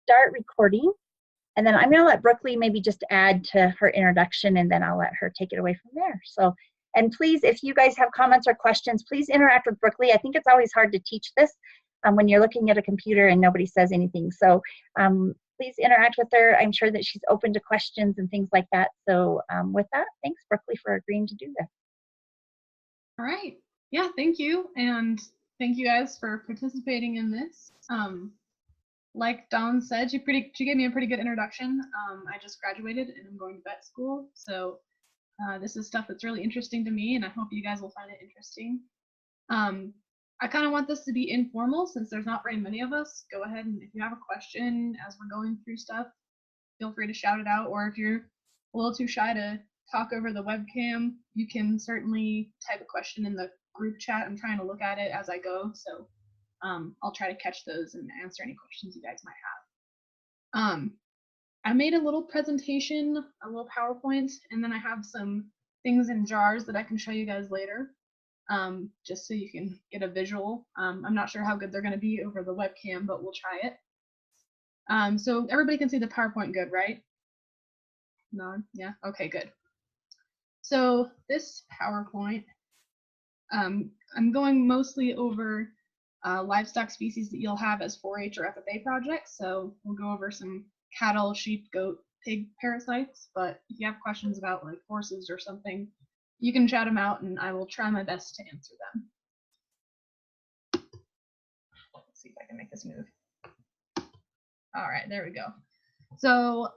start recording, and then I'm going to let Brooklyn maybe just add to her introduction, and then I'll let her take it away from there. So, and please, if you guys have comments or questions, please interact with Brooklyn. I think it's always hard to teach this when you're looking at a computer and nobody says anything. So please interact with her. I'm sure that she's open to questions and things like that. So with that, thanks, Brooklyn, for agreeing to do this. All right. Yeah, thank you. And thank you guys for participating in this. Like Dawn said, she gave me a pretty good introduction. I just graduated and I'm going to vet school. So this is stuff that's really interesting to me, and I hope you guys will find it interesting. I kind of want this to be informal since there's not very many of us. Go ahead and if you have a question as we're going through stuff, feel free to shout it out. Or if you're a little too shy to talk over the webcam, you can certainly type a question in the group chat. I'm trying to look at it as I go, so I'll try to catch those and answer any questions you guys might have. I made a little presentation, a little PowerPoint, and then I have some things in jars that I can show you guys later, just so you can get a visual. I'm not sure how good they're going to be over the webcam, but we'll try it. So everybody can see the PowerPoint good, right? No? Yeah? Okay, good. So this PowerPoint, I'm going mostly over livestock species that you'll have as 4-H or FFA projects. So we'll go over some cattle, sheep, goat, pig parasites. But if you have questions about like horses or something, you can shout them out and I will try my best to answer them. Let's see if I can make this move. All right, there we go. So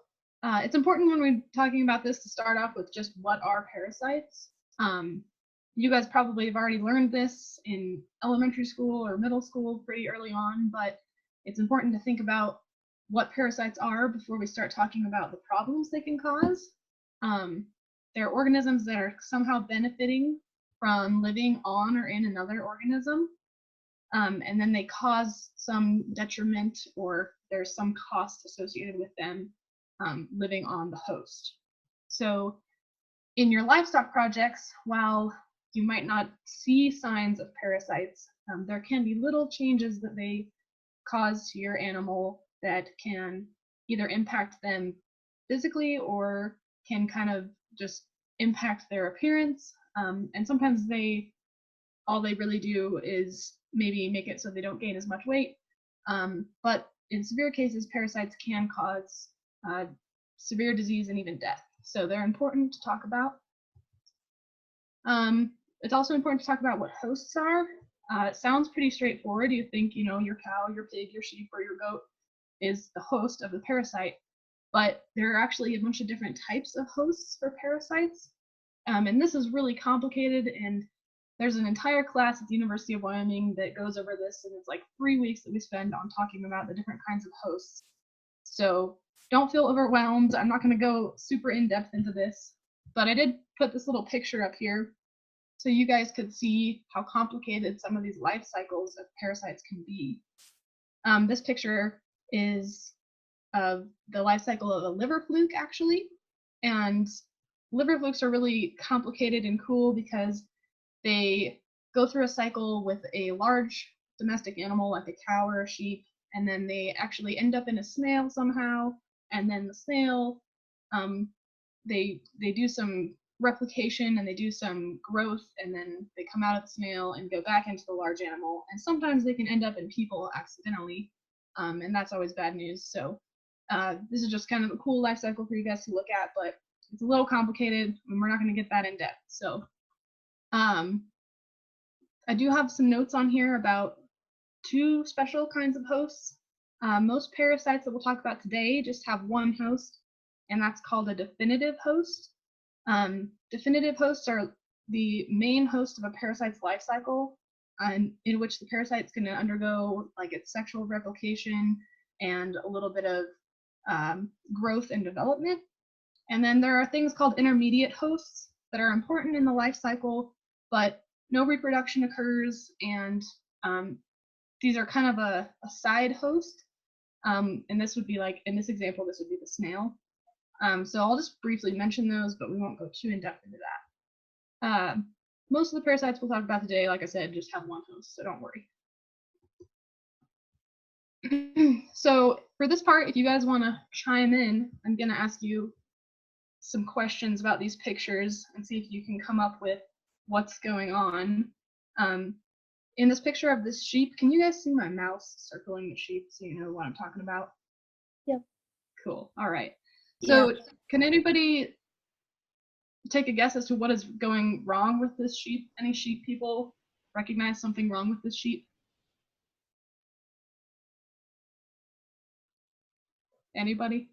it's important when we're talking about this to start off with just what are parasites. You guys probably have already learned this in elementary school or middle school pretty early on, but it's important to think about what parasites are before we start talking about the problems they can cause. They're organisms that are somehow benefiting from living on or in another organism, and then they cause some detriment or there's some cost associated with them living on the host. So in your livestock projects, while you might not see signs of parasites, there can be little changes that they cause to your animal that can either impact them physically or can kind of just impact their appearance. And sometimes all they really do is maybe make it so they don't gain as much weight. But in severe cases, parasites can cause severe disease and even death. So they're important to talk about. It's also important to talk about what hosts are. It sounds pretty straightforward. You think, you know, your cow, your pig, your sheep, or your goat is the host of the parasite, but there are actually a bunch of different types of hosts for parasites. And this is really complicated, and there's an entire class at the University of Wyoming that goes over this, and it's like 3 weeks that we spend on talking about the different kinds of hosts. So don't feel overwhelmed. I'm not going to go super in-depth into this, but I did put this little picture up here so you guys could see how complicated some of these life cycles of parasites can be. This picture is of the life cycle of a liver fluke, actually. And liver flukes are really complicated and cool because they go through a cycle with a large domestic animal like a cow or a sheep, and then they actually end up in a snail somehow, and then the snail, they do some replication and they do some growth, and then they come out of the snail and go back into the large animal, and sometimes they can end up in people accidentally, and that's always bad news. So this is just kind of a cool life cycle for you guys to look at, but it's a little complicated and we're not going to get that in depth. So I do have some notes on here about 2 special kinds of hosts. Most parasites that we'll talk about today just have one host, and that's called a definitive host. Definitive hosts are the main host of a parasite's life cycle, in which the parasite's going to undergo like its sexual replication and a little bit of growth and development. And then there are things called intermediate hosts that are important in the life cycle, but no reproduction occurs, and these are kind of a side host. And this would be like, in this example, this would be the snail. So I'll just briefly mention those, but we won't go too in depth into that. Most of the parasites we'll talk about today, like I said, just have one host, so don't worry. So for this part, if you guys want to chime in, I'm going to ask you some questions about these pictures and see if you can come up with what's going on. In this picture of this sheep, can you guys see my mouse circling the sheep so you know what I'm talking about? Yep. Cool. All right. So can anybody take a guess as to what is going wrong with this sheep? Any sheep people recognize something wrong with this sheep? Anybody?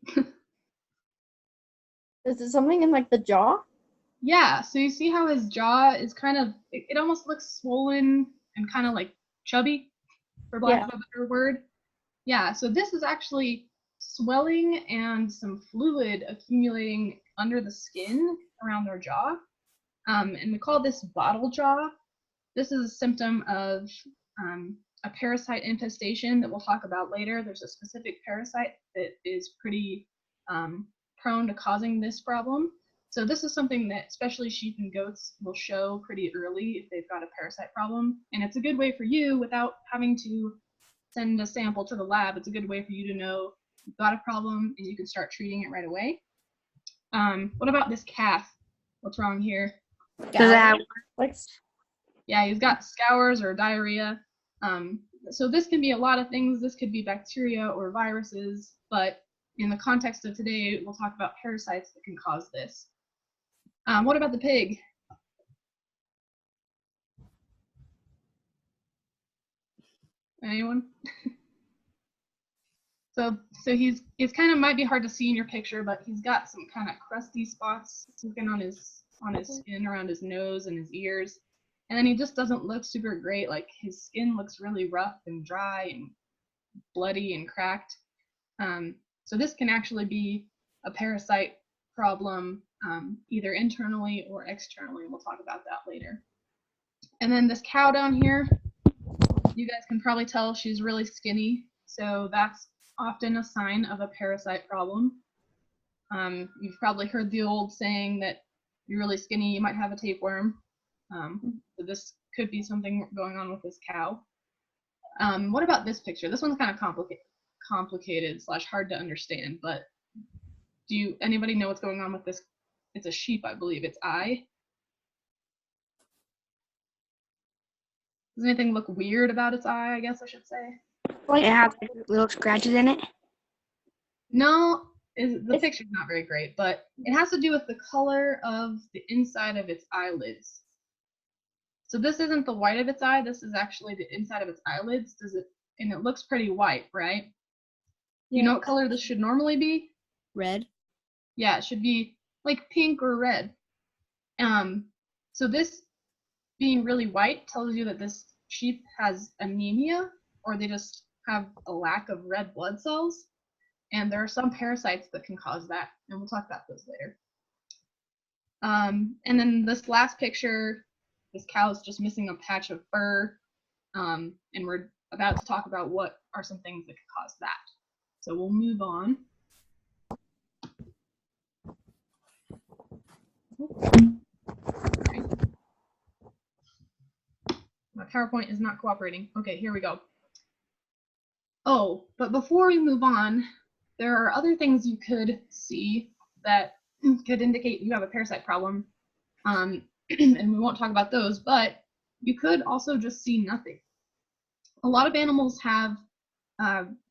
Is it something in like the jaw? Yeah, so you see how his jaw is kind of, it almost looks swollen and kind of like chubby, for lack of a better word. Yeah, so this is actually swelling and some fluid accumulating under the skin around their jaw. And we call this bottle jaw. This is a symptom of a parasite infestation that we'll talk about later. There's a specific parasite that is pretty prone to causing this problem. So this is something that especially sheep and goats will show pretty early if they've got a parasite problem. And it's a good way for you, without having to send a sample to the lab, it's a good way for you to know you've got a problem and you can start treating it right away. What about this calf? What's wrong here? Does it have like? Yeah, he's got scours or diarrhea. So this can be a lot of things. This could be bacteria or viruses, but in the context of today, we'll talk about parasites that can cause this. What about the pig? Anyone? So it's kind of might be hard to see in your picture, but he's got some kind of crusty spots looking on his skin around his nose and his ears. And then he just doesn't look super great. Like his skin looks really rough and dry and bloody and cracked. So this can actually be a parasite problem, either internally or externally. We'll talk about that later. And then this cow down here, you guys can probably tell she's really skinny. So that's often a sign of a parasite problem. You've probably heard the old saying that you're really skinny, you might have a tapeworm. So this could be something going on with this cow. What about this picture? This one's kind of complicated / hard to understand, but anybody know what's going on with this? It's a sheep, I believe. Its eye. Does anything look weird about its eye, I guess I should say? Like it has like little scratches in it? No, the picture's not very great, but it has to do with the color of the inside of its eyelids. So this isn't the white of its eye, this is actually the inside of its eyelids. And it looks pretty white, right? Yeah. You know what color this should normally be? Red. Yeah, it should be like pink or red. So this being really white tells you that this sheep has anemia, or they just have a lack of red blood cells. And there are some parasites that can cause that, and we'll talk about those later. And then this last picture, this cow is just missing a patch of fur, and we're about to talk about what are some things that could cause that. So we'll move on. Okay. My PowerPoint is not cooperating. Okay, here we go. Oh, but before we move on, there are other things you could see that could indicate you have a parasite problem. And we won't talk about those, but you could also just see nothing. A lot of animals have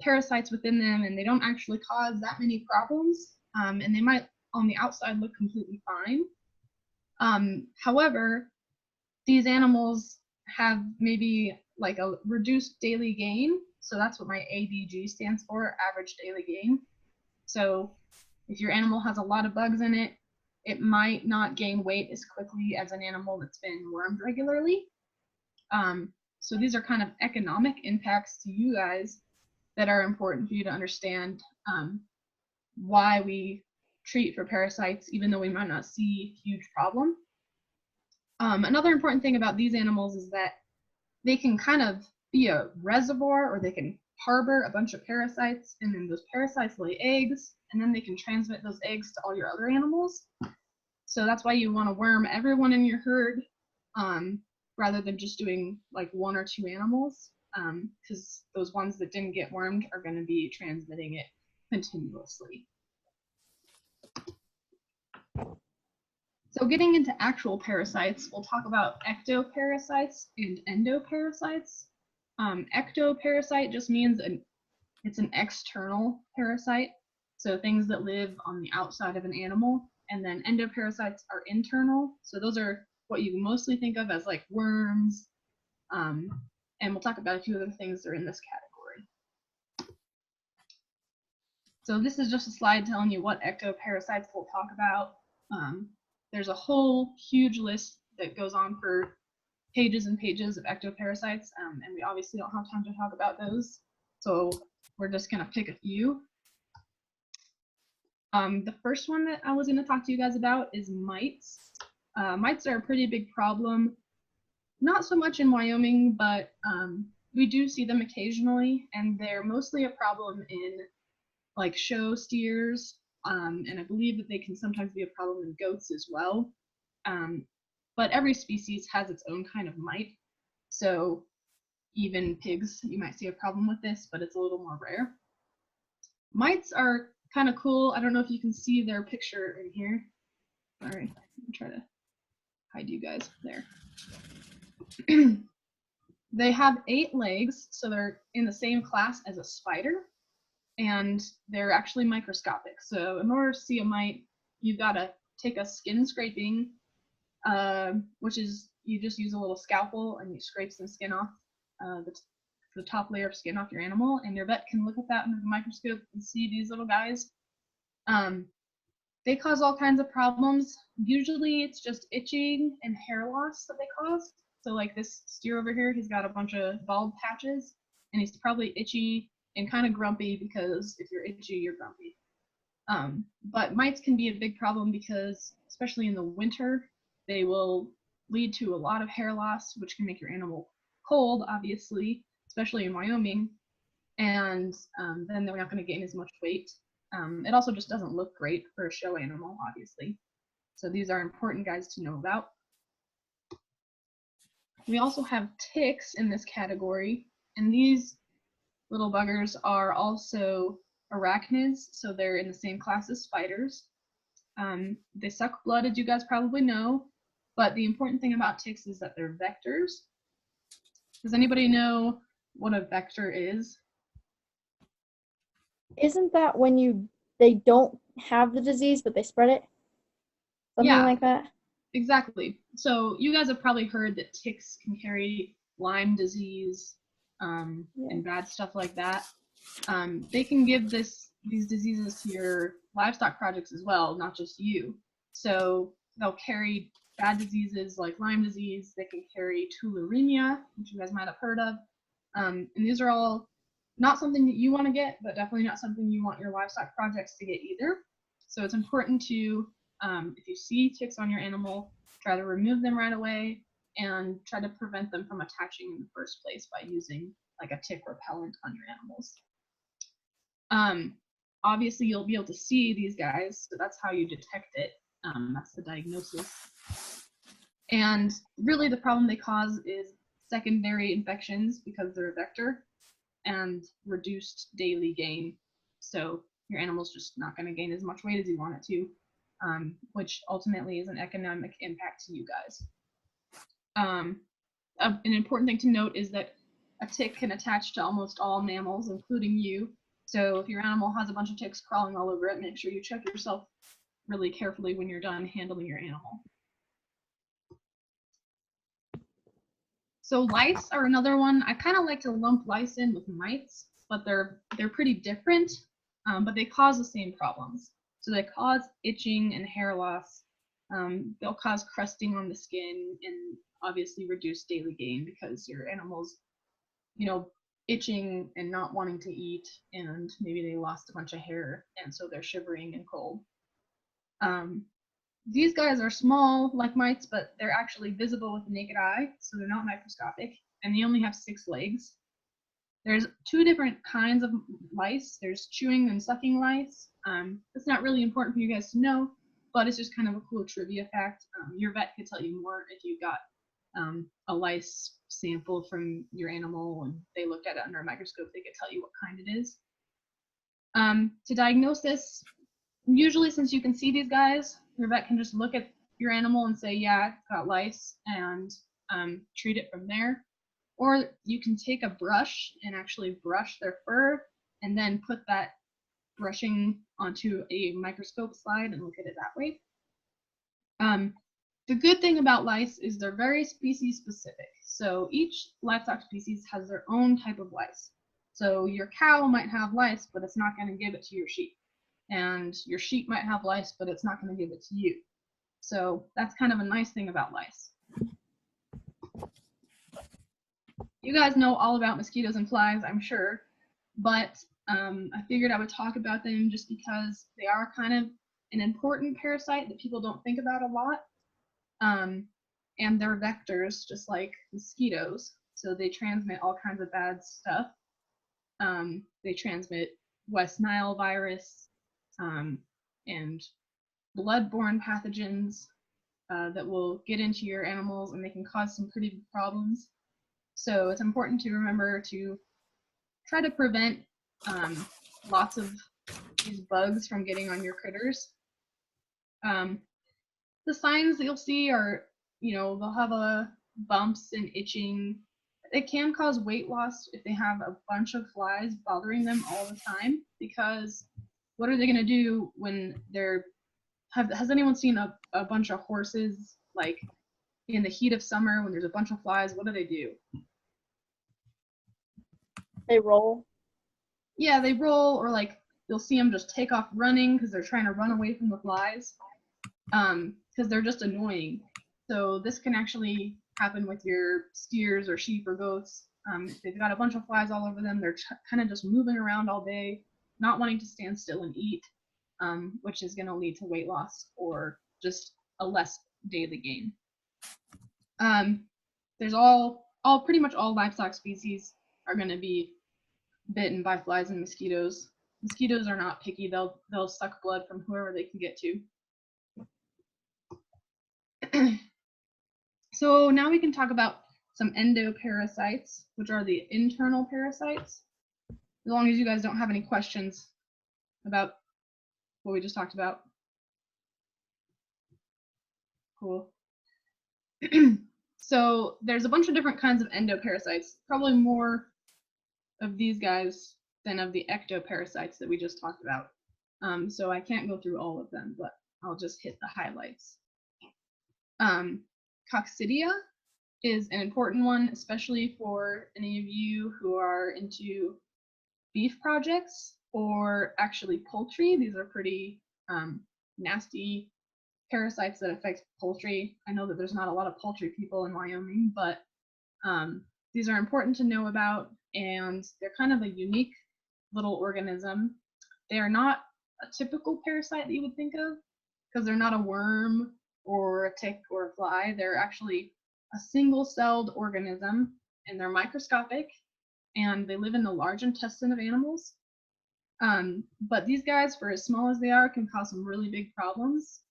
parasites within them, and they don't actually cause that many problems, and they might on the outside look completely fine. However, these animals have maybe like a reduced daily gain. So that's what my ADG stands for, average daily gain. So if your animal has a lot of bugs in it, it might not gain weight as quickly as an animal that's been wormed regularly. So these are kind of economic impacts to you guys that are important for you to understand why we treat for parasites, even though we might not see a huge problem. Another important thing about these animals is that they can kind of be a reservoir, or they can harbor a bunch of parasites, and then those parasites lay eggs, and then they can transmit those eggs to all your other animals. So that's why you want to worm everyone in your herd, rather than just doing like 1 or 2 animals. because those ones that didn't get wormed are going to be transmitting it continuously. So getting into actual parasites, we'll talk about ectoparasites and endoparasites. Ectoparasite just means it's an external parasite, so things that live on the outside of an animal. And then endoparasites are internal, so those are what you mostly think of as like worms. And we'll talk about a few other things that are in this category. So this is just a slide telling you what ectoparasites we'll talk about. There's a whole huge list that goes on for pages and pages of ectoparasites, and we obviously don't have time to talk about those, so we're just going to pick a few. The first one that I was going to talk to you guys about is mites. Mites are a pretty big problem, not so much in Wyoming, but we do see them occasionally, and they're mostly a problem in like show steers, and I believe that they can sometimes be a problem in goats as well. But every species has its own kind of mite, so even pigs, you might see a problem with this, but it's a little more rare. Mites are kind of cool. I don't know if you can see their picture in here. Sorry, I'm trying to hide you guys there. They have 8 legs, so they're in the same class as a spider, and they're actually microscopic. So in order to see a mite, you've got to take a skin scraping, which is you just use a little scalpel and you scrape some skin off, the top layer of skin off your animal, and your vet can look at that under the microscope and see these little guys. They cause all kinds of problems. Usually it's just itching and hair loss that they cause. So like this steer over here, he's got a bunch of bald patches, and he's probably itchy and kind of grumpy, because if you're itchy, you're grumpy. But mites can be a big problem because, especially in the winter, they will lead to a lot of hair loss, which can make your animal cold, obviously, especially in Wyoming, and then they're not going to gain as much weight. It also just doesn't look great for a show animal, obviously. So these are important guys to know about. We also have ticks in this category, and these little buggers are also arachnids, so they're in the same class as spiders. They suck blood, as you guys probably know, but the important thing about ticks is that they're vectors. Does anybody know what a vector is? Isn't that when they don't have the disease but they spread it? Something like that? Exactly. So you guys have probably heard that ticks can carry Lyme disease, and bad stuff like that. They can give these diseases to your livestock projects as well, not just you. So they'll carry bad diseases like Lyme disease. They can carry tularemia, which you guys might have heard of. And these are all not something that you want to get, but definitely not something you want your livestock projects to get either. So it's important to, if you see ticks on your animal, try to remove them right away and try to prevent them from attaching in the first place by using like a tick repellent on your animals. Obviously you'll be able to see these guys, so that's how you detect it. That's the diagnosis. And really the problem they cause is secondary infections because they're a vector, and reduced daily gain. So your animal's just not going to gain as much weight as you want it to, which ultimately is an economic impact to you guys. An important thing to note is that a tick can attach to almost all mammals, including you. So if your animal has a bunch of ticks crawling all over it, make sure you check yourself really carefully when you're done handling your animal. So lice are another one. I kind of like to lump lice in with mites, but they're pretty different, but they cause the same problems. So they cause itching and hair loss. They'll cause crusting on the skin and obviously reduce daily gain because your animal's, itching and not wanting to eat, and maybe they lost a bunch of hair and so they're shivering and cold. These guys are small like mites, but they're actually visible with the naked eye, so they're not microscopic, and they only have 6 legs. There's 2 different kinds of lice. There's chewing and sucking lice. It's not really important for you guys to know, but it's just kind of a cool trivia fact. Your vet could tell you more if you got a lice sample from your animal and they looked at it under a microscope, they could tell you what kind it is. To diagnose this, usually since you can see these guys, your vet can just look at your animal and say, yeah, it's got lice, and treat it from there. Or you can take a brush and actually brush their fur and then put that brushing onto a microscope slide and look at it that way. The good thing about lice is they're very species specific. So each livestock species has their own type of lice. So your cow might have lice, but it's not going to give it to your sheep. And your sheep might have lice, but it's not going to give it to you. So that's kind of a nice thing about lice. You guys know all about mosquitoes and flies, I'm sure, but I figured I would talk about them just because they are kind of an important parasite that people don't think about a lot. And they're vectors, just like mosquitoes, so they transmit all kinds of bad stuff. They transmit West Nile virus and blood-borne pathogens that will get into your animals, and they can cause some pretty big problems. So it's important to remember to try to prevent lots of these bugs from getting on your critters. The signs that you'll see are, they'll have bumps and itching. It can cause weight loss if they have a bunch of flies bothering them all the time, because what are they going to do when has anyone seen a bunch of horses, like in the heat of summer when there's a bunch of flies? What do? They roll. Yeah, they roll, or like you'll see them just take off running because they're trying to run away from the flies, because they're just annoying. So this can actually happen with your steers or sheep or goats. If they've got a bunch of flies all over them, they're kind of just moving around all day, not wanting to stand still and eat, which is going to lead to weight loss or just a less daily gain. There's pretty much all livestock species are going to be bitten by flies and mosquitoes. Mosquitoes are not picky. They'll suck blood from whoever they can get to. So now we can talk about some endoparasites, which are the internal parasites. As long as you guys don't have any questions about what we just talked about. Cool. So there's a bunch of different kinds of endoparasites, probably more of these guys than of the ectoparasites that we just talked about. So I can't go through all of them, but I'll just hit the highlights. Coccidia is an important one, especially for any of you who are into beef projects or actually poultry. These are pretty nasty parasites that affect poultry. I know that there's not a lot of poultry people in Wyoming, but these are important to know about, and they're kind of a unique little organism. They are not a typical parasite that you would think of, because they're not a worm or a tick or a fly. They're actually a single-celled organism, and they're microscopic, and they live in the large intestine of animals. But these guys, for as small as they are, can cause some really big problems.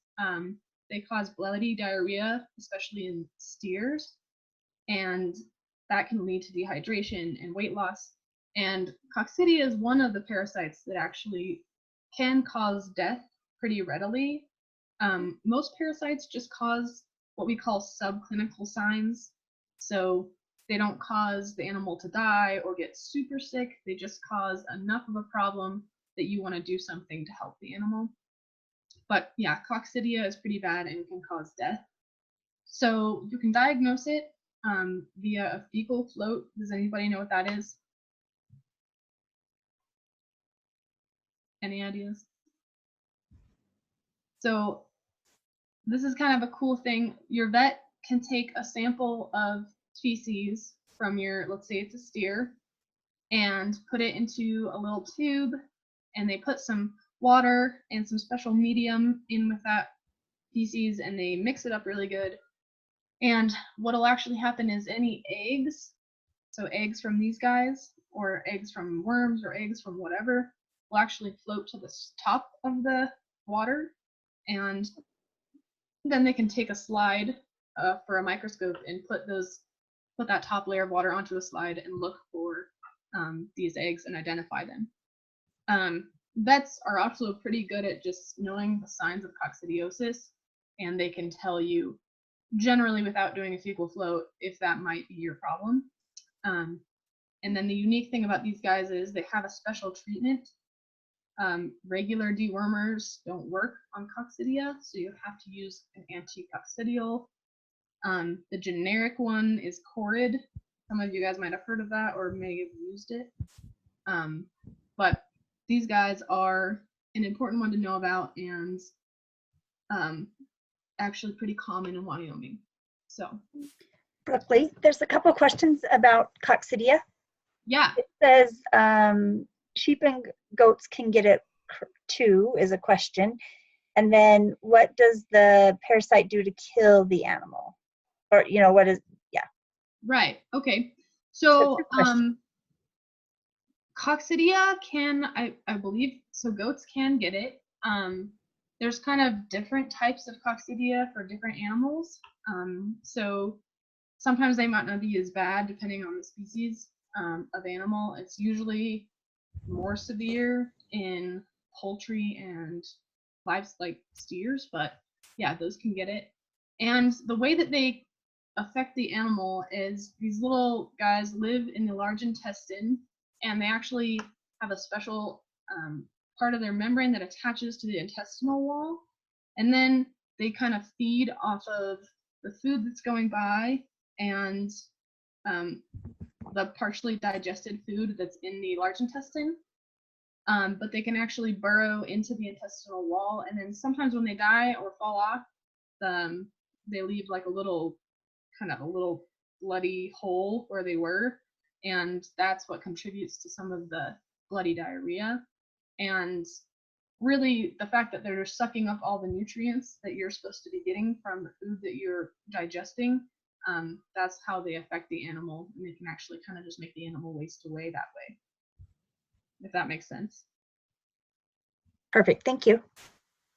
They cause bloody diarrhea, especially in steers, and that can lead to dehydration and weight loss. And coccidia is one of the parasites that actually can cause death pretty readily. Most parasites just cause what we call subclinical signs. So they don't cause the animal to die or get super sick. They just cause enough of a problem that you want to do something to help the animal. But yeah, coccidia is pretty bad and can cause death. So you can diagnose it via a fecal float. Does anybody know what that is? Any ideas? So this is kind of a cool thing. Your vet can take a sample of feces from your, let's say it's a steer, and put it into a little tube, and they put some water and some special medium in with that feces, and they mix it up really good. And what'll actually happen is any eggs, so eggs from these guys, or eggs from worms, or eggs from whatever, will actually float to the top of the water, and then they can take a slide for a microscope and put that top layer of water onto a slide and look for these eggs and identify them. Vets are also pretty good at just knowing the signs of coccidiosis, and they can tell you generally without doing a fecal flow if that might be your problem. And then the unique thing about these guys is they have a special treatment. Regular dewormers don't work on coccidia, so you have to use an anti-coccidial. The generic one is Corid. Some of you guys might have heard of that or may have used it. But these guys are an important one to know about, and actually pretty common in Wyoming. So, Brooklyn, there's a couple questions about coccidia. yeah. It says sheep and goats can get it too, is a question. And then what does the parasite do to kill the animal? Or, you know, what is, yeah. Right, okay. So, good question. coccidia can, I believe, so goats can get it. There's kind of different types of coccidia for different animals. So sometimes they might not be as bad depending on the species of animal. It's usually more severe in poultry and livestock like steers, but yeah, those can get it. And the way that they affect the animal is these little guys live in the large intestine, and they actually have a special part of their membrane that attaches to the intestinal wall, and then they kind of feed off of the food that's going by and the partially digested food that's in the large intestine. But they can actually burrow into the intestinal wall, and then sometimes when they die or fall off, they leave like a little bloody hole where they were, and that's what contributes to some of the bloody diarrhea. And really, the fact that they're sucking up all the nutrients that you're supposed to be getting from the food that you're digesting, that's how they affect the animal, and they can actually kind of just make the animal waste away that way, if that makes sense. Perfect, thank you.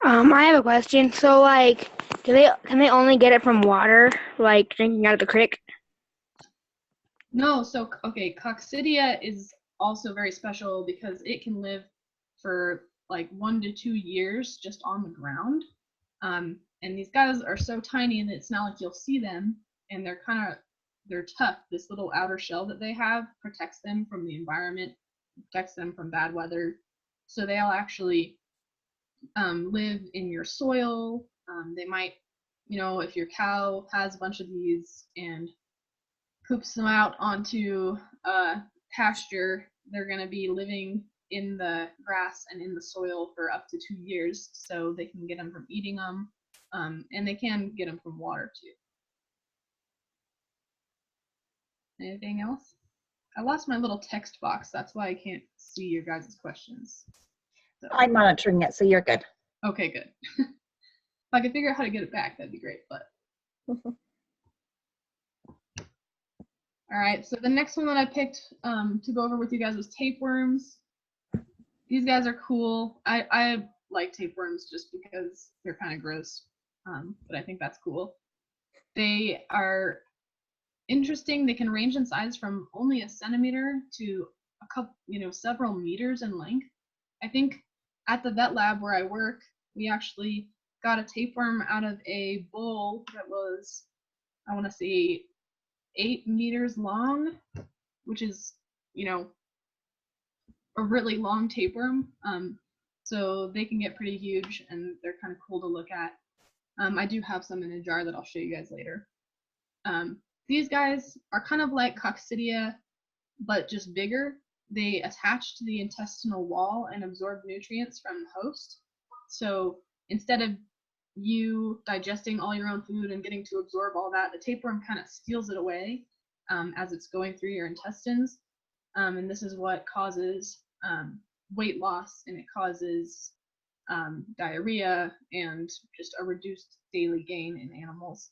I have a question. So, like, can they only get it from water, like drinking out of the creek? No, so okay, coccidia is also very special because it can live for like 1 to 2 years just on the ground. And these guys are so tiny that it's not like you'll see them, and they're tough. This little outer shell that they have protects them from the environment, protects them from bad weather. So they'll actually live in your soil. They might, you know, if your cow has a bunch of these and poops them out onto pasture, they're going to be living in the grass and in the soil for up to 2 years. So they can get them from eating them, and they can get them from water too. Anything else? I lost my little text box. That's why I can't see your guys' questions. So. I'm monitoring it, so you're good. Okay, good. If I could figure out how to get it back, that'd be great. But all right, so the next one that I picked to go over with you guys was tapeworms. These guys are cool. I like tapeworms just because they're kind of gross, but I think that's cool. They are interesting. They can range in size from only a centimeter to a couple, several meters in length. I think at the vet lab where I work, we actually got a tapeworm out of a bull that was, I want to say, 8 meters long, which is, a really long tapeworm. So they can get pretty huge, and they're kind of cool to look at. I do have some in a jar that I'll show you guys later. These guys are kind of like coccidia, but just bigger. They attach to the intestinal wall and absorb nutrients from the host. So instead of you digesting all your own food and getting to absorb all that, the tapeworm kind of steals it away as it's going through your intestines. And this is what causes weight loss, and it causes diarrhea and just a reduced daily gain in animals.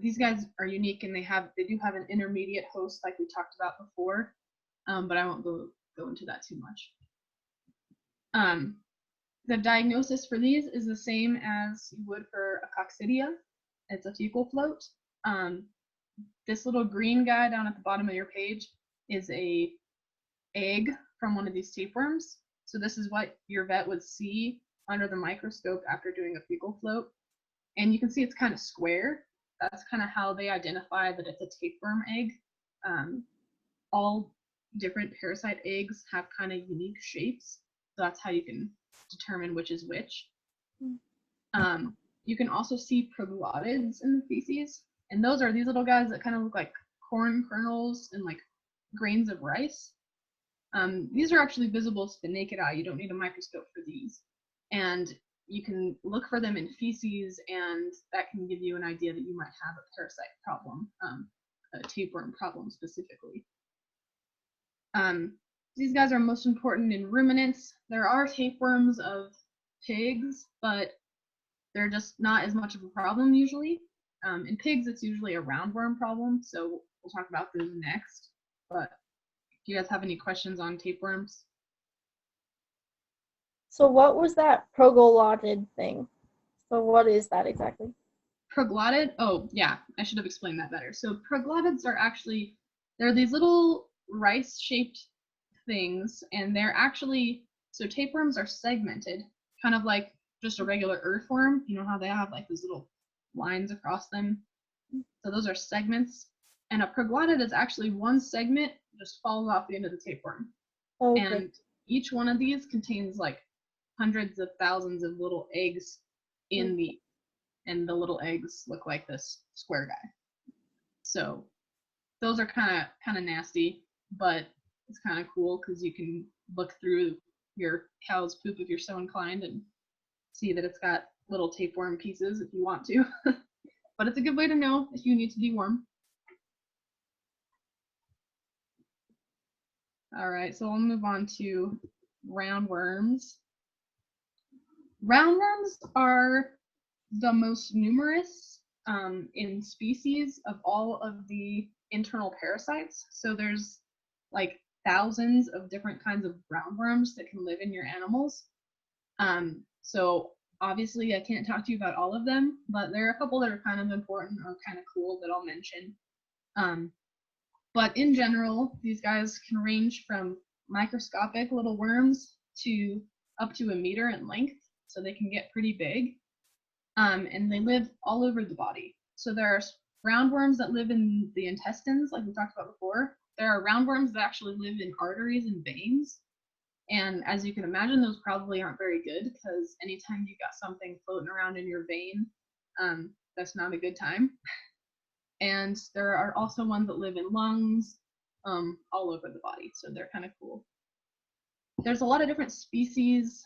These guys are unique, and they do have an intermediate host like we talked about before, but I won't go into that too much. The diagnosis for these is the same as you would for a coccidia. It's a fecal float. This little green guy down at the bottom of your page is a egg from one of these tapeworms. So this is what your vet would see under the microscope after doing a fecal float. And you can see it's kind of square. That's kind of how they identify that it's a tapeworm egg. All different parasite eggs have kind of unique shapes. So that's how you can determine which is which. You can also see proglottids in the feces. And those are these little guys that kind of look like corn kernels and like grains of rice. These are actually visible to the naked eye. You don't need a microscope for these. And you can look for them in feces, and that can give you an idea that you might have a parasite problem, a tapeworm problem specifically. These guys are most important in ruminants. There are tapeworms of pigs, but they're just not as much of a problem usually. In pigs, it's usually a roundworm problem, so we'll talk about those next. But do you guys have any questions on tapeworms? So what was that proglottid thing? So what is that exactly? Proglottid? Oh, yeah, I should have explained that better. So proglottids are actually, they're these little rice-shaped things, and they're actually, so tapeworms are segmented, kind of like just a regular earthworm. You know how they have like these little lines across them? So those are segments. And a proglottid is actually one segment just falls off the end of the tapeworm. Okay. And each one of these contains like hundreds of thousands of little eggs in the, and the little eggs look like this square guy. So those are kind of nasty, but it's kind of cool because you can look through your cow's poop if you're so inclined and see that it's got little tapeworm pieces if you want to. But it's a good way to know if you need to deworm. All right, so we'll move on to roundworms. Roundworms are the most numerous in species of all of the internal parasites. So there's like thousands of different kinds of roundworms that can live in your animals. So obviously I can't talk to you about all of them, but there are a couple that are kind of important or kind of cool that I'll mention. But in general, these guys can range from microscopic little worms to up to 1 meter in length, so they can get pretty big. And they live all over the body. So there are roundworms that live in the intestines, like we talked about before. There are roundworms that actually live in arteries and veins. And as you can imagine, those probably aren't very good, because anytime you got something floating around in your vein, that's not a good time. And there are also ones that live in lungs, all over the body, so they're kind of cool. There's a lot of different species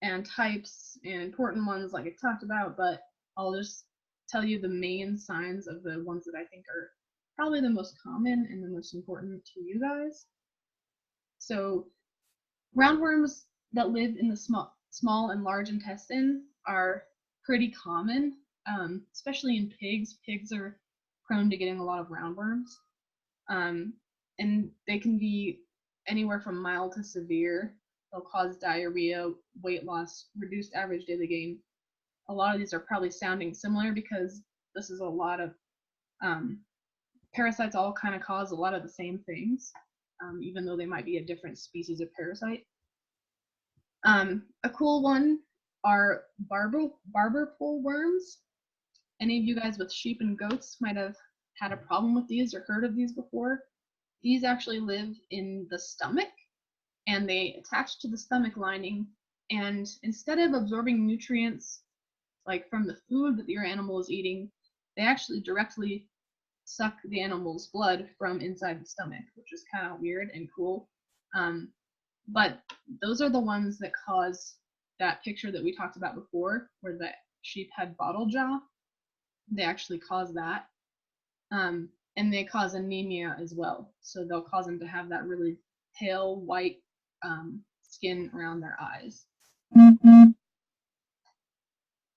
and types and important ones like I talked about, but I'll just tell you the main signs of the ones that I think are probably the most common and the most important to you guys. So roundworms that live in the small and large intestine are pretty common, especially in pigs. Pigs are prone to getting a lot of roundworms, and they can be anywhere from mild to severe. They'll cause diarrhea, weight loss, reduced average daily gain. A lot of these are probably sounding similar because this is a lot of parasites all kind of cause a lot of the same things, even though they might be a different species of parasite. A cool one are barber pole worms. Any of you guys with sheep and goats might have had a problem with these or heard of these before. These actually live in the stomach, and they attach to the stomach lining, and instead of absorbing nutrients like from the food that your animal is eating, they actually directly suck the animal's blood from inside the stomach, which is kind of weird and cool. But those are the ones that cause that picture that we talked about before, where the sheep had bottle jaw. They actually cause that. And they cause anemia as well. So they'll cause them to have that really pale white skin around their eyes.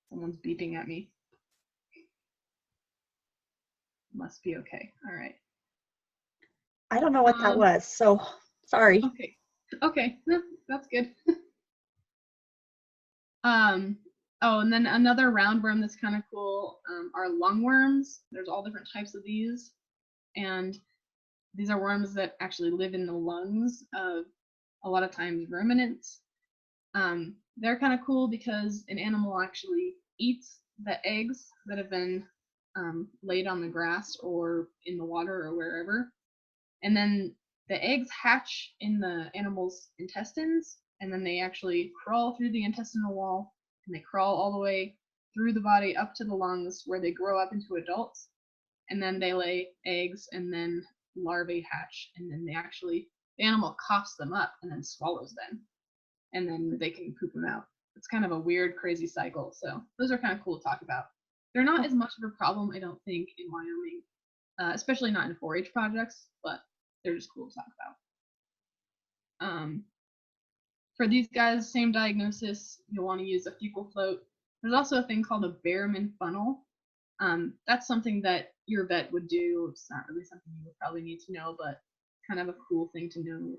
Someone's beeping at me. Must be okay. All right. I don't know what that was, so sorry. Okay. Okay, no, that's good. Oh, and then another roundworm that's kind of cool are lungworms. There's all different types of these, and these are worms that actually live in the lungs of a lot of times ruminants. They're kind of cool because an animal actually eats the eggs that have been laid on the grass or in the water or wherever, and then the eggs hatch in the animal's intestines, and then they actually crawl through the intestinal wall, and they crawl all the way through the body up to the lungs where they grow up into adults, and then they lay eggs, and then larvae hatch, and then the animal coughs them up and then swallows them, and then they can poop them out. It's kind of a weird, crazy cycle. So those are kind of cool to talk about. They're not as much of a problem, I don't think, in Wyoming, especially not in 4-H projects, but they're just cool to talk about. For these guys, same diagnosis. You'll want to use a fecal float. There's also a thing called a Behrman funnel. That's something that your vet would do. It's not really something you would probably need to know, but kind of a cool thing to know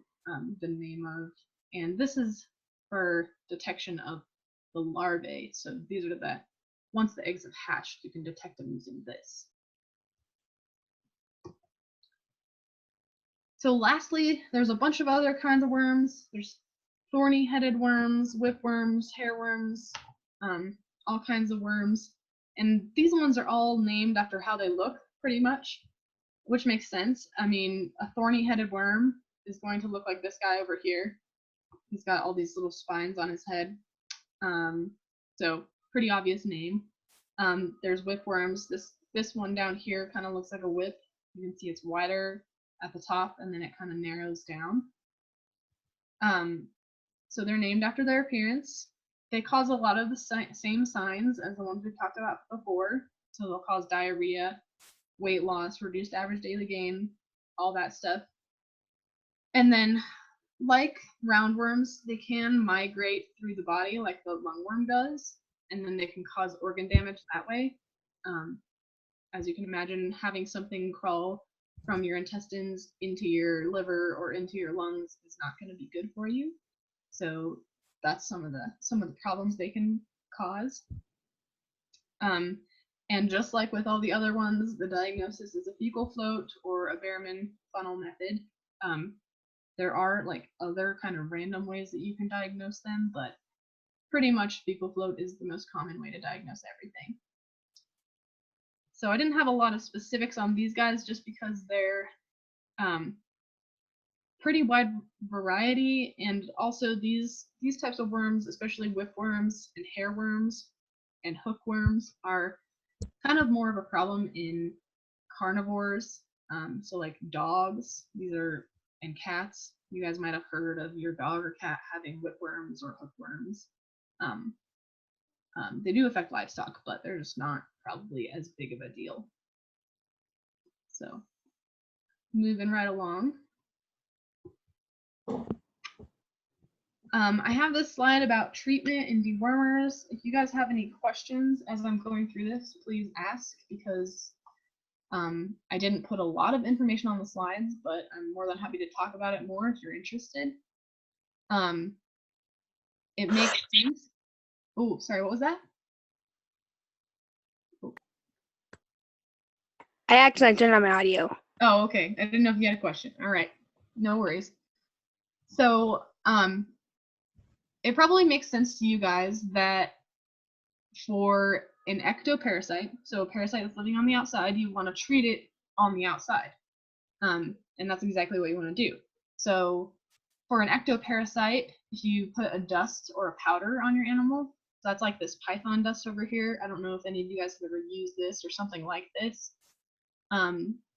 the name of. And this is for detection of the larvae. So these are once the eggs have hatched, you can detect them using this. So lastly, there's a bunch of other kinds of worms. There's thorny-headed worms, whipworms, hairworms, all kinds of worms. And these ones are all named after how they look, pretty much, which makes sense. I mean, a thorny-headed worm is going to look like this guy over here. He's got all these little spines on his head. So pretty obvious name. There's whipworms. This one down here kind of looks like a whip. You can see it's wider at the top, and then it kind of narrows down. So they're named after their appearance. They cause a lot of the same signs as the ones we talked about before. So they'll cause diarrhea, weight loss, reduced average daily gain, all that stuff. And then, like roundworms, they can migrate through the body like the lungworm does, and then they can cause organ damage that way. As you can imagine, having something crawl from your intestines into your liver or into your lungs is not going to be good for you. So that's some of the problems they can cause. And just like with all the other ones, the diagnosis is a fecal float or a Behrman funnel method. There are like other kind of random ways that you can diagnose them, but pretty much fecal float is the most common way to diagnose everything. So I didn't have a lot of specifics on these guys just because they're pretty wide variety, and also these types of worms, especially whipworms and hairworms and hookworms, are kind of more of a problem in carnivores. So like dogs, and cats. You guys might have heard of your dog or cat having whipworms or hookworms. They do affect livestock, but they're just not probably as big of a deal. So moving right along. I have this slide about treatment and dewormers. If you guys have any questions as I'm going through this, please ask, because I didn't put a lot of information on the slides, but I'm more than happy to talk about it more if you're interested. It makes sense. Oh, sorry, what was that? Oh. I accidentally turned on my audio. Oh, okay. I didn't know if you had a question. All right, no worries. So, it probably makes sense to you guys that for an ectoparasite, so a parasite that's living on the outside, you want to treat it on the outside. And that's exactly what you want to do. So for an ectoparasite, if you put a dust or a powder on your animal, so that's like this python dust over here. I don't know if any of you guys have ever used this or something like this.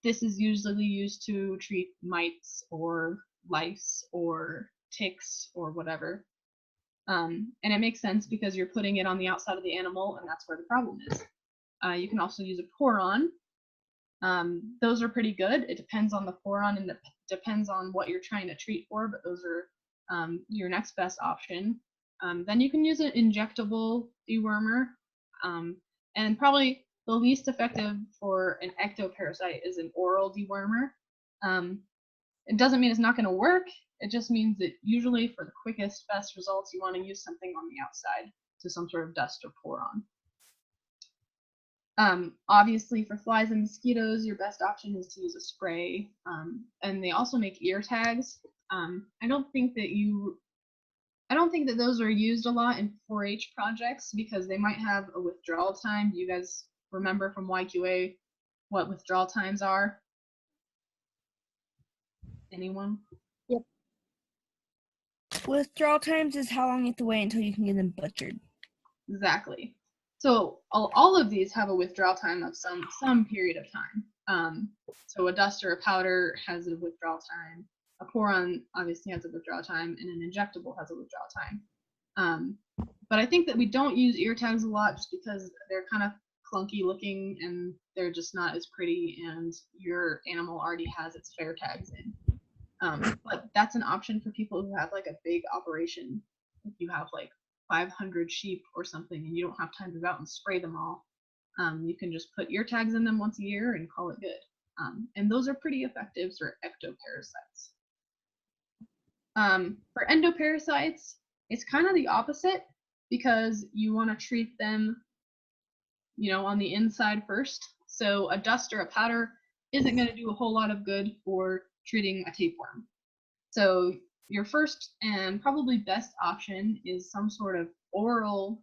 This is usually used to treat mites or lice or ticks or whatever. And it makes sense because you're putting it on the outside of the animal, and that's where the problem is. You can also use a pour-on. Those are pretty good. It depends on the pour-on and it depends on what you're trying to treat for, but those are your next best option. Then you can use an injectable dewormer, and probably the least effective for an ectoparasite is an oral dewormer. It doesn't mean it's not going to work. It just means that usually for the quickest, best results, you want to use something on the outside. to some sort of dust or pour-on. Obviously, for flies and mosquitoes, your best option is to use a spray. And they also make ear tags. I don't think that those are used a lot in 4-H projects because they might have a withdrawal time. Do you guys remember from YQA what withdrawal times are? Anyone? Yep. Withdrawal times is how long you have to wait until you can get them butchered. Exactly. So all of these have a withdrawal time of some period of time. So a dust or a powder has a withdrawal time. A pour-on obviously has a withdrawal time, and an injectable has a withdrawal time. But I think that we don't use ear tags a lot just because they're kind of clunky looking and they're just not as pretty, and your animal already has its fair tags in. But that's an option for people who have like a big operation. If you have like 500 sheep or something and you don't have time to go out and spray them all, you can just put ear tags in them once a year and call it good. And those are pretty effective for ectoparasites. For endoparasites, it's kind of the opposite because you want to treat them, on the inside first. So a dust or a powder isn't going to do a whole lot of good for treating a tapeworm. So your first and probably best option is some sort of oral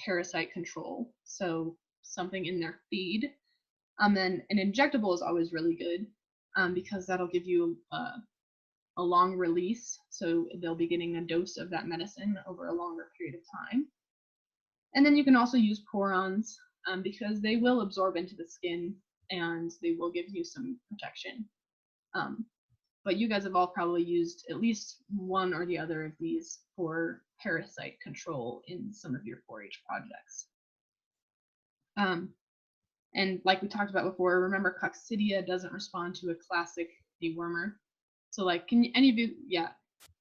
parasite control. So something in their feed. Then an injectable is always really good because that'll give you a long release. So they'll be getting a dose of that medicine over a longer period of time. And then you can also use pour-ons because they will absorb into the skin and they will give you some protection. But you guys have all probably used at least one or the other of these for parasite control in some of your 4-H projects. And like we talked about before, remember coccidia doesn't respond to a classic dewormer. So like, can any of you, yeah,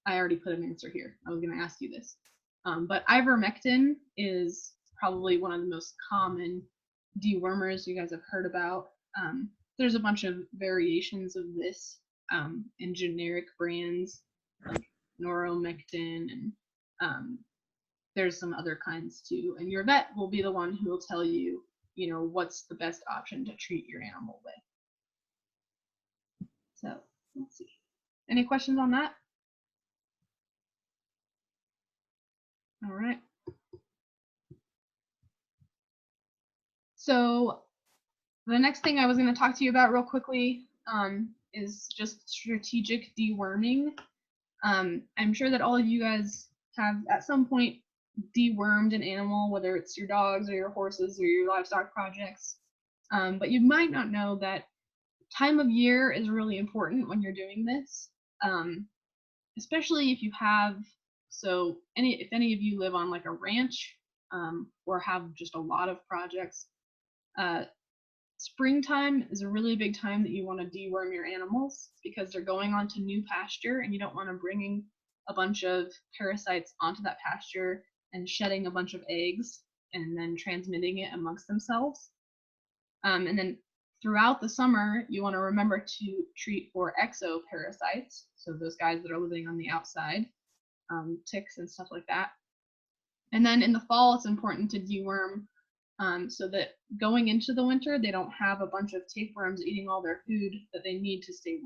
I already put an answer here. I was gonna ask you this. But ivermectin is probably one of the most common dewormers you guys have heard about. There's a bunch of variations of this in generic brands like Noromectin, and there's some other kinds too. And your vet will be the one who will tell you, what's the best option to treat your animal with. So let's see. Any questions on that? All right. So the next thing I was going to talk to you about real quickly is just strategic deworming. I'm sure that all of you guys have at some point dewormed an animal, whether it's your dogs or your horses or your livestock projects. But you might not know that time of year is really important when you're doing this, especially if you have, if any of you live on like a ranch or have just a lot of projects, springtime is a really big time that you want to deworm your animals because they're going onto new pasture and you don't want to bring a bunch of parasites onto that pasture and shedding a bunch of eggs and then transmitting it amongst themselves. And then throughout the summer, you want to remember to treat for exoparasites, so those guys that are living on the outside, ticks and stuff like that. And then in the fall, it's important to deworm so that going into the winter, they don't have a bunch of tapeworms eating all their food that they need to stay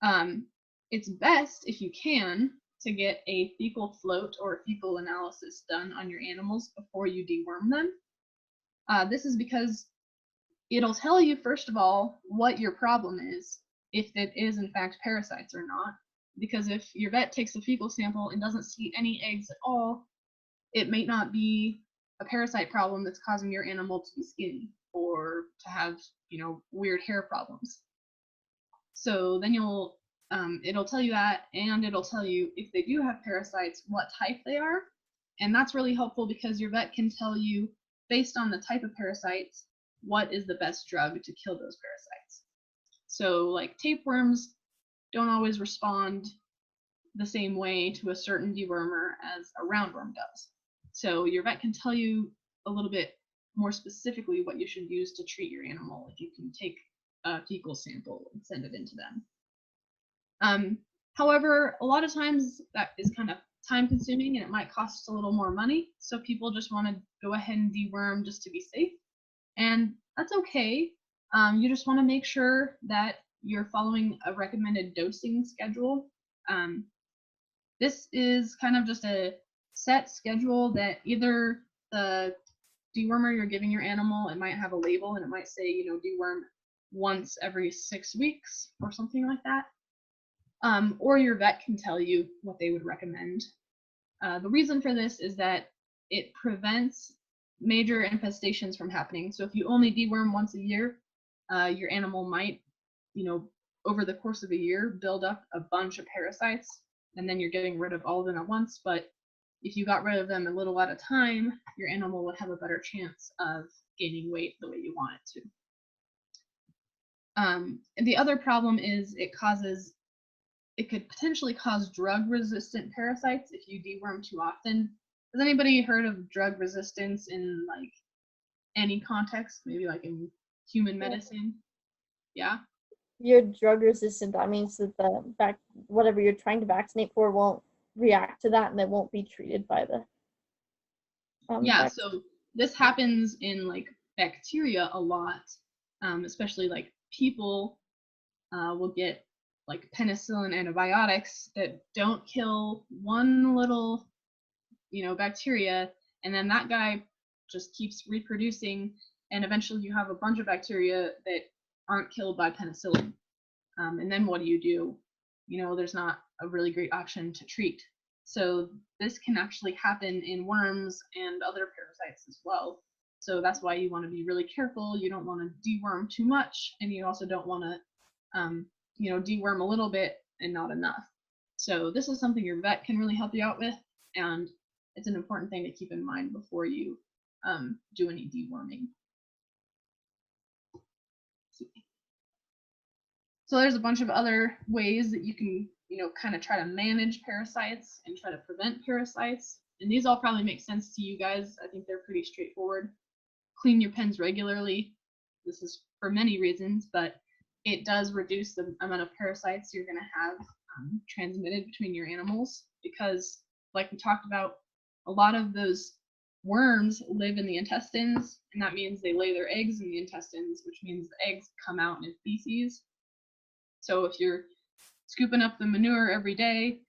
warm. It's best, if you can, to get a fecal float or a fecal analysis done on your animals before you deworm them. This is because it'll tell you, first of all, what your problem is, if it is in fact parasites or not. Because if your vet takes a fecal sample and doesn't see any eggs at all, it may not be a parasite problem that's causing your animal to be skinny or to have, weird hair problems. So then it'll tell you that, and it'll tell you if they do have parasites, what type they are. And that's really helpful because your vet can tell you, based on the type of parasites, what is the best drug to kill those parasites. So like tapeworms don't always respond the same way to a certain dewormer as a roundworm does. So your vet can tell you a little bit more specifically what you should use to treat your animal if you can take a fecal sample and send it into them. However, a lot of times that is kind of time consuming and it might cost a little more money. So people just want to go ahead and deworm just to be safe. And that's okay. You just want to make sure that you're following a recommended dosing schedule. This is kind of just a set schedule that either the dewormer you're giving your animal, it might have a label and it might say, you know, deworm once every 6 weeks or something like that. Or your vet can tell you what they would recommend. The reason for this is that it prevents major infestations from happening. So if you only deworm once a year, your animal might, you know, over the course of a year, build up a bunch of parasites, and then you're getting rid of all of them at once. But if you got rid of them a little at a time, your animal would have a better chance of gaining weight the way you want it to. And the other problem is it could potentially cause drug-resistant parasites if you deworm too often. Has anybody heard of drug resistance in like any context? Maybe like in human medicine? Yeah. You're drug resistant. That means that whatever you're trying to vaccinate for won't react to that, and it won't be treated by the. Yeah. So this happens in like bacteria a lot, especially like people will get like penicillin antibiotics that don't kill one little, you know, bacteria, and then that guy just keeps reproducing, and eventually you have a bunch of bacteria that aren't killed by penicillin. And then what do? You know, there's not a really great option to treat. So this can actually happen in worms and other parasites as well. So that's why you want to be really careful. You don't want to deworm too much, and you also don't want to, you know, deworm a little bit and not enough. So this is something your vet can really help you out with, and it's an important thing to keep in mind before you do any deworming. So there's a bunch of other ways that you can, you know, kind of try to manage parasites and try to prevent parasites. And these all probably make sense to you guys. I think they're pretty straightforward. Clean your pens regularly. This is for many reasons, but it does reduce the amount of parasites you're going to have transmitted between your animals, because like we talked about, a lot of those worms live in the intestines, and that means they lay their eggs in the intestines, which means the eggs come out in feces. So if you're scooping up the manure every day,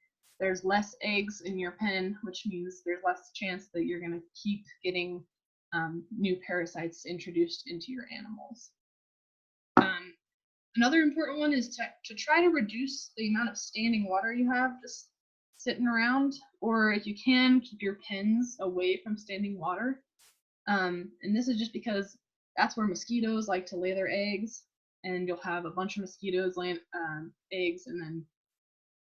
there's less eggs in your pen, which means there's less chance that you're going to keep getting new parasites introduced into your animals. Another important one is to try to reduce the amount of standing water you have just sitting around, or if you can, keep your pens away from standing water. And this is just because that's where mosquitoes like to lay their eggs, and you'll have a bunch of mosquitoes laying eggs, and then,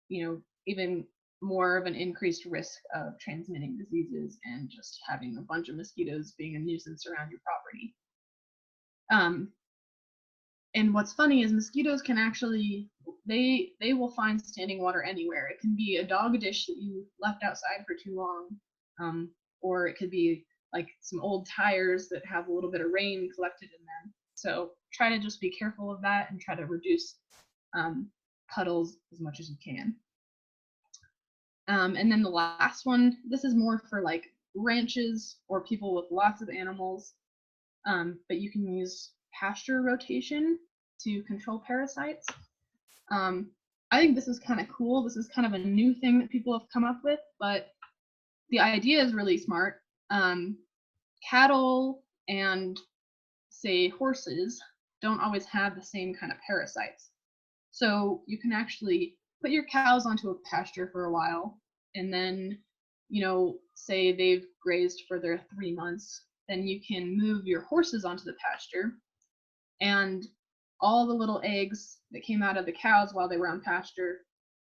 you know, even more of an increased risk of transmitting diseases and just having a bunch of mosquitoes being a nuisance around your property. And what's funny is mosquitoes can actually, they will find standing water anywhere. It can be a dog dish that you left outside for too long, or it could be like some old tires that have a little bit of rain collected in them. So try to just be careful of that and try to reduce puddles as much as you can. And then the last one, this is more for like ranches or people with lots of animals, but you can use pasture rotation to control parasites. I think this is kind of cool. This is kind of a new thing that people have come up with, but the idea is really smart. Cattle and, say, horses don't always have the same kind of parasites. So you can actually put your cows onto a pasture for a while, and then, you know, say they've grazed for their 3 months, then you can move your horses onto the pasture, and all the little eggs that came out of the cows while they were on pasture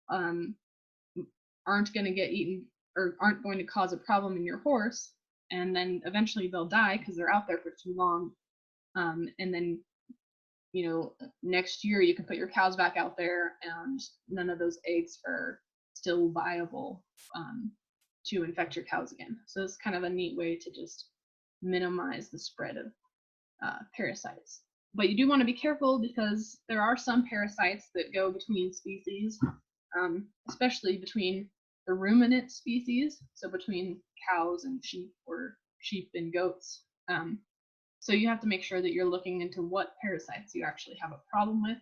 aren't going to get eaten or aren't going to cause a problem in your horse, and then eventually they'll die because they're out there for too long. And then, you know, next year you can put your cows back out there and none of those eggs are still viable to infect your cows again. So it's kind of a neat way to just minimize the spread of parasites. But you do want to be careful because there are some parasites that go between species, especially between the ruminant species, so between cows and sheep or sheep and goats. So you have to make sure that you're looking into what parasites you actually have a problem with,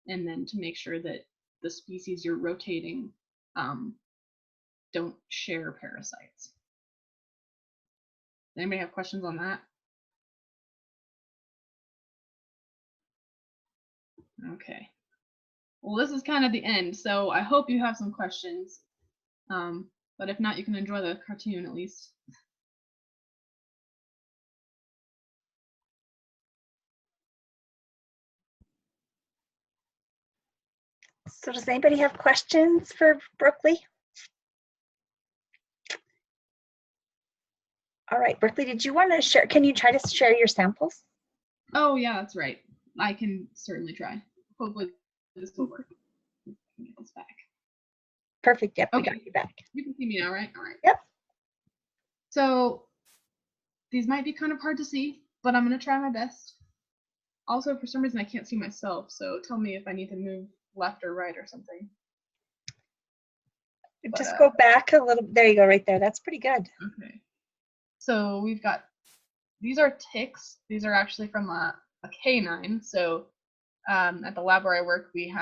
and then to make sure that the species you're rotating don't share parasites. Anybody have questions on that? Okay. Well, this is kind of the end, so I hope you have some questions. But if not, you can enjoy the cartoon at least. So does anybody have questions for Brookley? All right, Brookley, did you want to share? Can you try to share your samples? Oh, yeah, that's right. I can certainly try. Hopefully this will work. Get this back. Perfect. Yep, we Okay. got you back. You can see me now, right? All right. Yep. So these might be kind of hard to see, but I'm going to try my best. Also, for some reason, I can't see myself, so tell me if I need to move left or right or something. Just go back a little. There you go, right there. That's pretty good. Okay. So we've got, these are ticks. These are actually from a canine. So at the lab where I work, we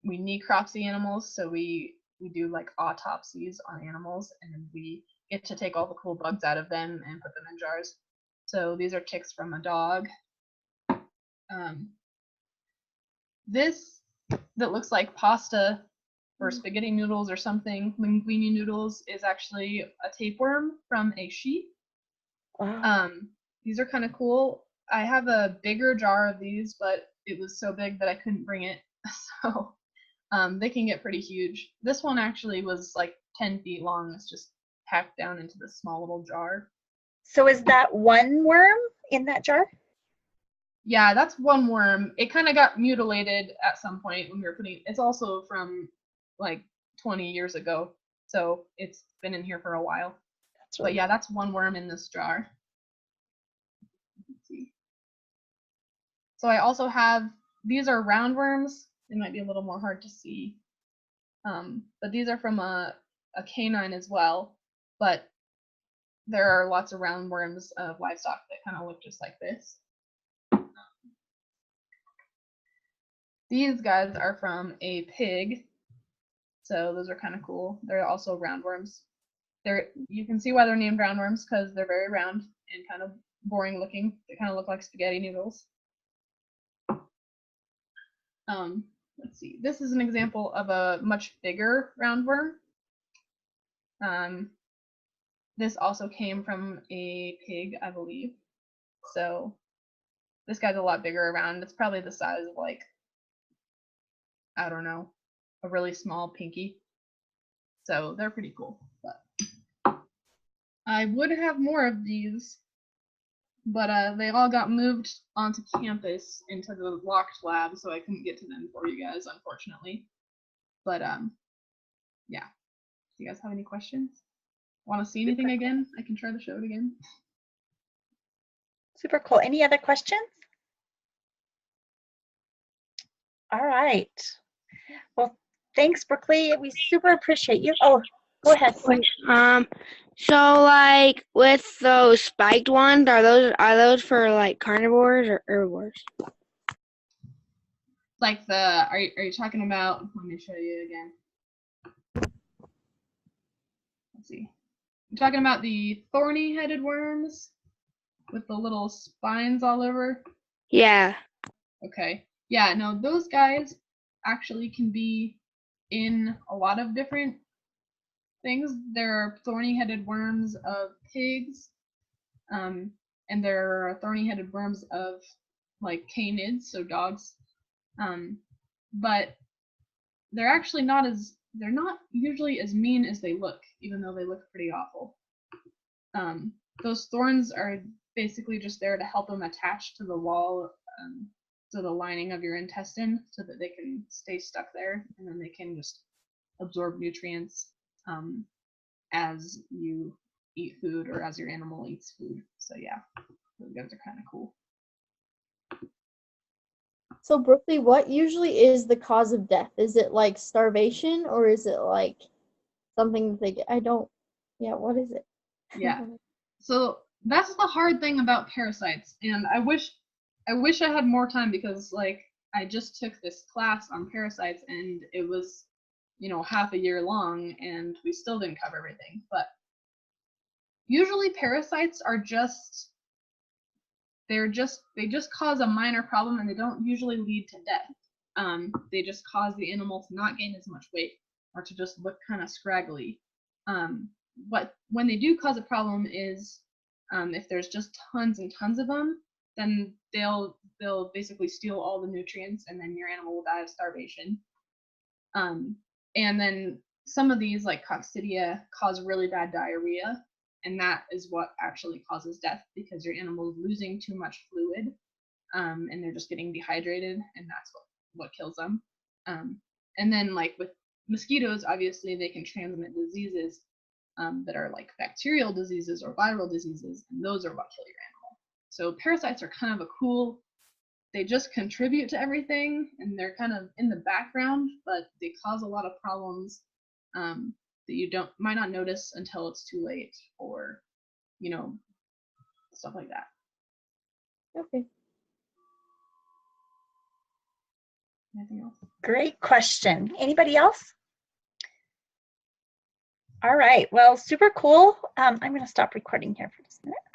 necropsy animals. So we do like autopsies on animals, and we get to take all the cool bugs out of them and put them in jars. So these are ticks from a dog. This that looks like pasta or spaghetti noodles or something, linguine noodles, is actually a tapeworm from a sheep. Wow. These are kind of cool. I have a bigger jar of these, but it was so big that I couldn't bring it. So they can get pretty huge. This one actually was like 10 feet long. It's just packed down into this small little jar. So is that one worm in that jar? Yeah, that's one worm. It kind of got mutilated at some point when we were putting, it's also from like 20 years ago. So it's been in here for a while. But yeah, that's one worm in this jar. Let's see. So I also have, these are roundworms. It might be a little more hard to see. But these are from a canine as well. But there are lots of roundworms of livestock that kind of look just like this. These guys are from a pig. So those are kind of cool. They're also roundworms. You can see why they're named roundworms, because they're very round and kind of boring looking. They kind of look like spaghetti noodles. Let's see. This is an example of a much bigger roundworm. This also came from a pig, I believe. So this guy's a lot bigger around. It's probably the size of like, I don't know, a really small pinky. So they're pretty cool. But I would have more of these, but they all got moved onto campus into the locked lab, so I couldn't get to them for you guys, unfortunately. But yeah. Do you guys have any questions? Want to see anything again? I can try to show it again. Super cool. Any other questions? All right. Well, thanks, Brookley. We super appreciate you. Oh, go ahead. So like with those spiked ones, are those for like carnivores or herbivores? Like the, are you talking about, let me show you again. Let's see. You're talking about the thorny headed worms with the little spines all over? Yeah. Okay. Yeah, no, those guys actually can be in a lot of different things. There are thorny headed worms of pigs, and there are thorny headed worms of like canids, so dogs. But they're actually they're not usually as mean as they look, even though they look pretty awful. Those thorns are basically just there to help them attach to the wall, to the lining of your intestine, so that they can stay stuck there, and then they can just absorb nutrients as you eat food or as your animal eats food. So yeah, those guys are kind of cool. So Brookley, what usually is the cause of death? Is it like starvation, or is it like something that they get. I don't. Yeah, what is it? Yeah. So that's the hard thing about parasites, and I wish I had more time because like I just took this class on parasites and it was, you know, half a year long and we still didn't cover everything. But usually parasites are they just cause a minor problem and they don't usually lead to death. They just cause the animal to not gain as much weight or to just look kind of scraggly. When they do cause a problem is if there's just tons and tons of them, then they'll basically steal all the nutrients and then your animal will die of starvation. And then some of these like coccidia cause really bad diarrhea, and that is what actually causes death because your animal is losing too much fluid, and they're just getting dehydrated, and that's what kills them. And then like with mosquitoes, obviously they can transmit diseases that are like bacterial diseases or viral diseases, and those are what kill your animal. So parasites are kind of a cool, they just contribute to everything and they're kind of in the background, but they cause a lot of problems that you might not notice until it's too late, or you know, stuff like that. Okay. Anything else? Great question. Anybody else? All right, well, super cool. I'm going to stop recording here for just a minute.